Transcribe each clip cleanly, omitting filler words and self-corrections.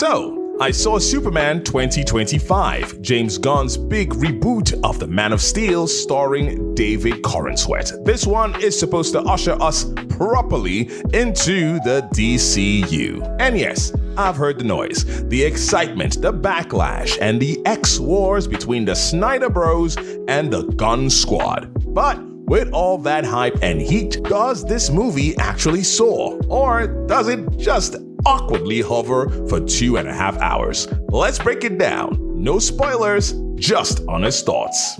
So, I saw Superman 2025, James Gunn's big reboot of The Man of Steel starring David Corenswet. This one is supposed to usher us properly into the DCU. And yes, I've heard the noise, the excitement, the backlash, and the X-Wars between the Snyder Bros and the Gunn Squad. But with all that hype and heat, does this movie actually soar? Or does it just awkwardly hover for 2.5 hours? Let's break it down. No spoilers, just honest thoughts.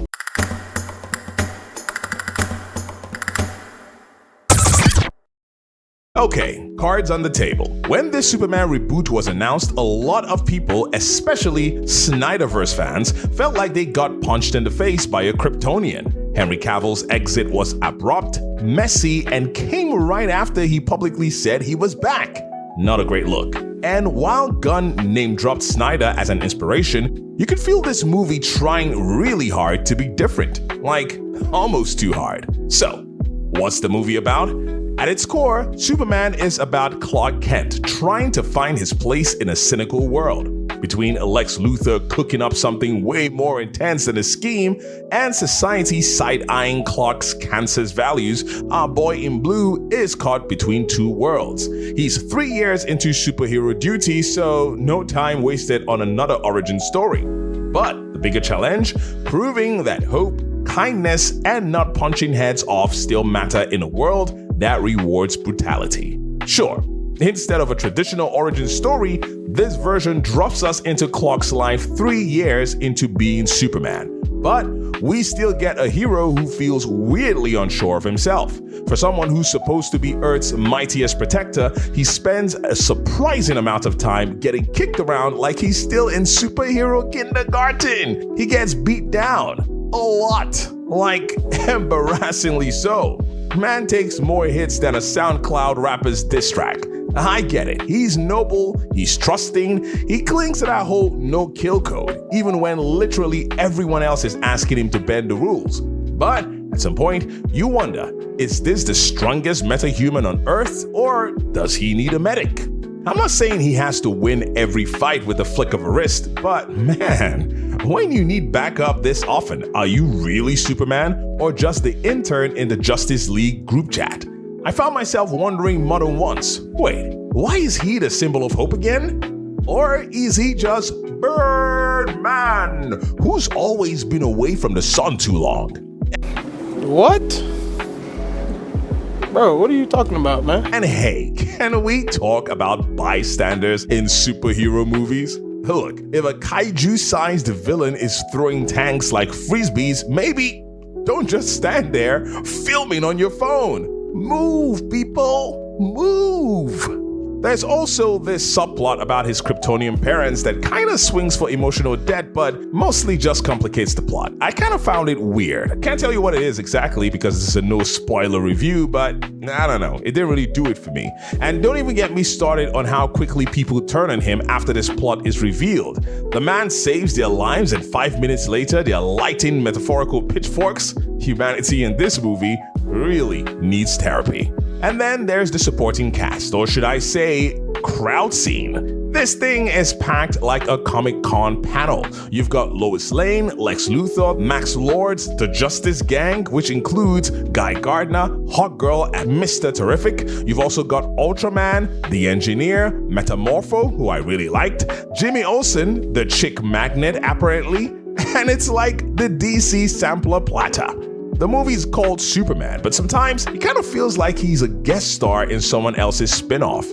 Okay, cards on the table. When this Superman reboot was announced, a lot of people, especially Snyderverse fans, felt like they got punched in the face by a Kryptonian. Henry Cavill's exit was abrupt, messy, and came right after he publicly said he was back. Not a great look. And while Gunn name-dropped Snyder as an inspiration, you could feel this movie trying really hard to be different. Like, almost too hard. So, what's the movie about? At its core, Superman is about Clark Kent trying to find his place in a cynical world. Between Lex Luthor cooking up something way more intense than a scheme and society side-eyeing Clark's cancer's values, our boy in blue is caught between two worlds. He's 3 years into superhero duty, so no time wasted on another origin story. But the bigger challenge, proving that hope, kindness, and not punching heads off still matter in a world that rewards brutality. Sure, instead of a traditional origin story, this version drops us into Clark's life 3 years into being Superman. But we still get a hero who feels weirdly unsure of himself. For someone who's supposed to be Earth's mightiest protector, he spends a surprising amount of time getting kicked around like he's still in superhero kindergarten. He gets beat down. A lot. Like, embarrassingly so. Man takes more hits than a SoundCloud rapper's diss track. I get it. He's noble, he's trusting, he clings to that whole no-kill code, even when literally everyone else is asking him to bend the rules. But at some point, you wonder, is this the strongest metahuman on Earth, or does he need a medic? I'm not saying he has to win every fight with a flick of a wrist, but man, when you need backup this often, are you really Superman or just the intern in the Justice League group chat? I found myself wondering more than once, wait, why is he the symbol of hope again? Or is he just Birdman, who's always been away from the sun too long? What? Bro, what are you talking about, man? And hey, can we talk about bystanders in superhero movies? Look, if a kaiju-sized villain is throwing tanks like frisbees, maybe don't just stand there filming on your phone. Move, people, move. There's also this subplot about his Kryptonian parents that kind of swings for emotional depth, but mostly just complicates the plot. I kind of found it weird. I can't tell you what it is exactly because this is a no spoiler review, but I don't know. It didn't really do it for me. And don't even get me started on how quickly people turn on him after this plot is revealed. The man saves their lives and 5 minutes later, they're lighting metaphorical pitchforks. Humanity in this movie really needs therapy. And then there's the supporting cast, or should I say, crowd scene. This thing is packed like a Comic-Con panel. You've got Lois Lane, Lex Luthor, Max Lords, the Justice Gang, which includes Guy Gardner, Hawkgirl, and Mr. Terrific. You've also got Ultraman, the Engineer, Metamorpho, who I really liked, Jimmy Olsen, the chick magnet apparently, and it's like the DC sampler platter. The movie's called Superman, but sometimes it kind of feels like he's a guest star in someone else's spin-off.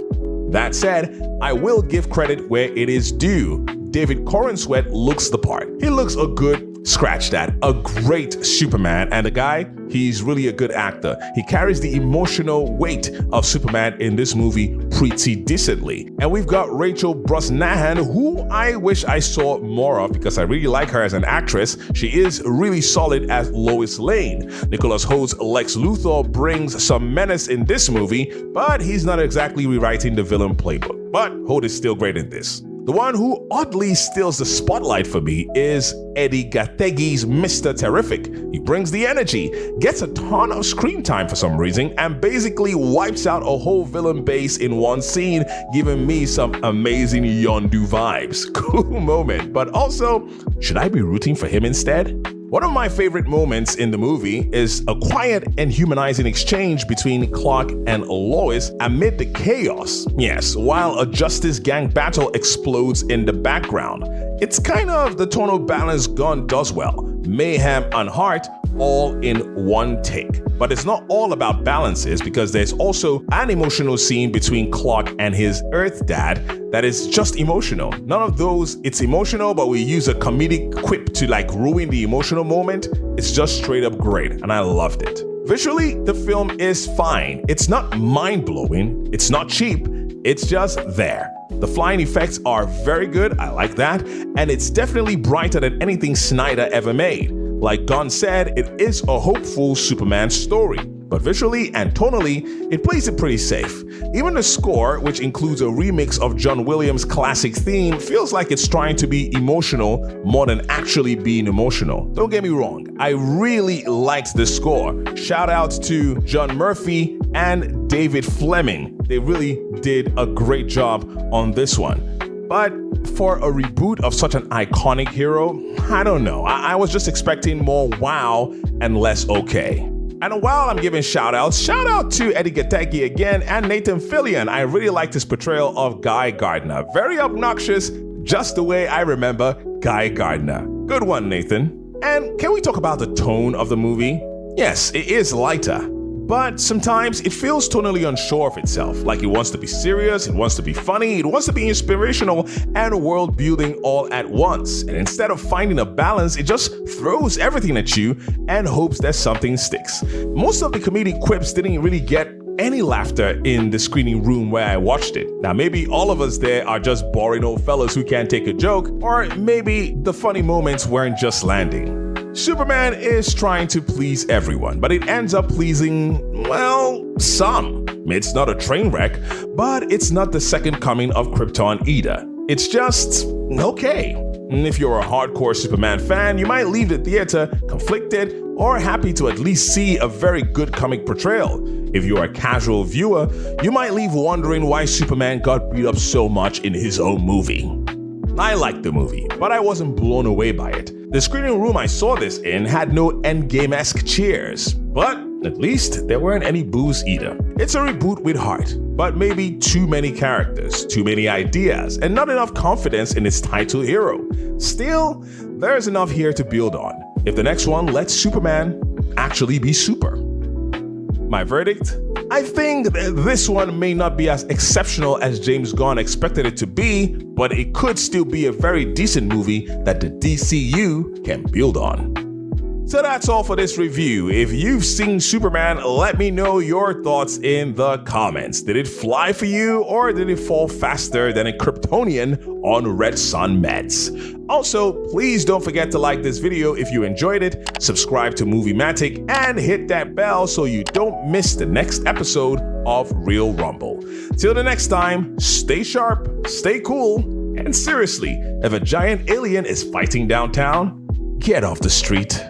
That said, I will give credit where it is due. David Corenswet looks the part. He looks a good, scratch that, a great Superman, and the guy, he's really a good actor. He carries the emotional weight of Superman in this movie pretty decently. And we've got Rachel Brosnahan, who I wish I saw more of because I really like her as an actress. She is really solid as Lois Lane. Nicholas Holt's Lex Luthor brings some menace in this movie, but he's not exactly rewriting the villain playbook. But Holt is still great in this. The one who oddly steals the spotlight for me is Eddie Gategi's Mr. Terrific. He brings the energy, gets a ton of screen time for some reason, and basically wipes out a whole villain base in one scene, giving me some amazing Yondu vibes. Cool moment, but also, should I be rooting for him instead? One of my favorite moments in the movie is a quiet and humanizing exchange between Clark and Lois amid the chaos. Yes, while a Justice Gang battle explodes in the background. It's kind of the tonal balance Gunn does well. Mayhem and heart all in one take. But it's not all about balances, because there's also an emotional scene between Clark and his Earth dad that is just emotional. None of those, it's emotional, but we use a comedic quip to ruin the emotional moment. It's just straight up great, and I loved it. Visually, the film is fine. It's not mind-blowing, it's not cheap, it's just there. The flying effects are very good, I like that, and it's definitely brighter than anything Snyder ever made. Like Gunn said, it is a hopeful Superman story, but visually and tonally, it plays it pretty safe. Even the score, which includes a remix of John Williams' classic theme, feels like it's trying to be emotional more than actually being emotional. Don't get me wrong, I really liked the score. Shout out to John Murphy and David Fleming. They really did a great job on this one. But for a reboot of such an iconic hero, I don't know. I was just expecting more wow and less okay. And while I'm giving shout out to Eddie Gategi again and Nathan Fillion. I really liked his portrayal of Guy Gardner. Very obnoxious, just the way I remember Guy Gardner. Good one, Nathan. And can we talk about the tone of the movie? Yes, it is lighter, but sometimes it feels tonally unsure of itself, like it wants to be serious, it wants to be funny, it wants to be inspirational and world building all at once. And instead of finding a balance, it just throws everything at you and hopes that something sticks. Most of the comedic quips didn't really get any laughter in the screening room where I watched it. Now, maybe all of us there are just boring old fellas who can't take a joke, or maybe the funny moments weren't just landing. Superman is trying to please everyone, but it ends up pleasing, well, some. It's not a train wreck, but it's not the second coming of Krypton either. It's just okay. And if you're a hardcore Superman fan, you might leave the theater conflicted or happy to at least see a very good comic portrayal. If you're a casual viewer, you might leave wondering why Superman got beat up so much in his own movie. I liked the movie, but I wasn't blown away by it. The screening room I saw this in had no Endgame-esque cheers, but at least there weren't any boos either. It's a reboot with heart, but maybe too many characters, too many ideas, and not enough confidence in its title hero. Still, there's enough here to build on, if the next one lets Superman actually be super. My verdict? I think this one may not be as exceptional as James Gunn expected it to be, but it could still be a very decent movie that the DCU can build on. So that's all for this review. If you've seen Superman, let me know your thoughts in the comments. Did it fly for you, or did it fall faster than a Kryptonian on Red Sun meds? Also, please don't forget to like this video if you enjoyed it, subscribe to Muveematic, and hit that bell so you don't miss the next episode of Real Rumble. Till the next time, stay sharp, stay cool, and seriously, if a giant alien is fighting downtown, get off the street.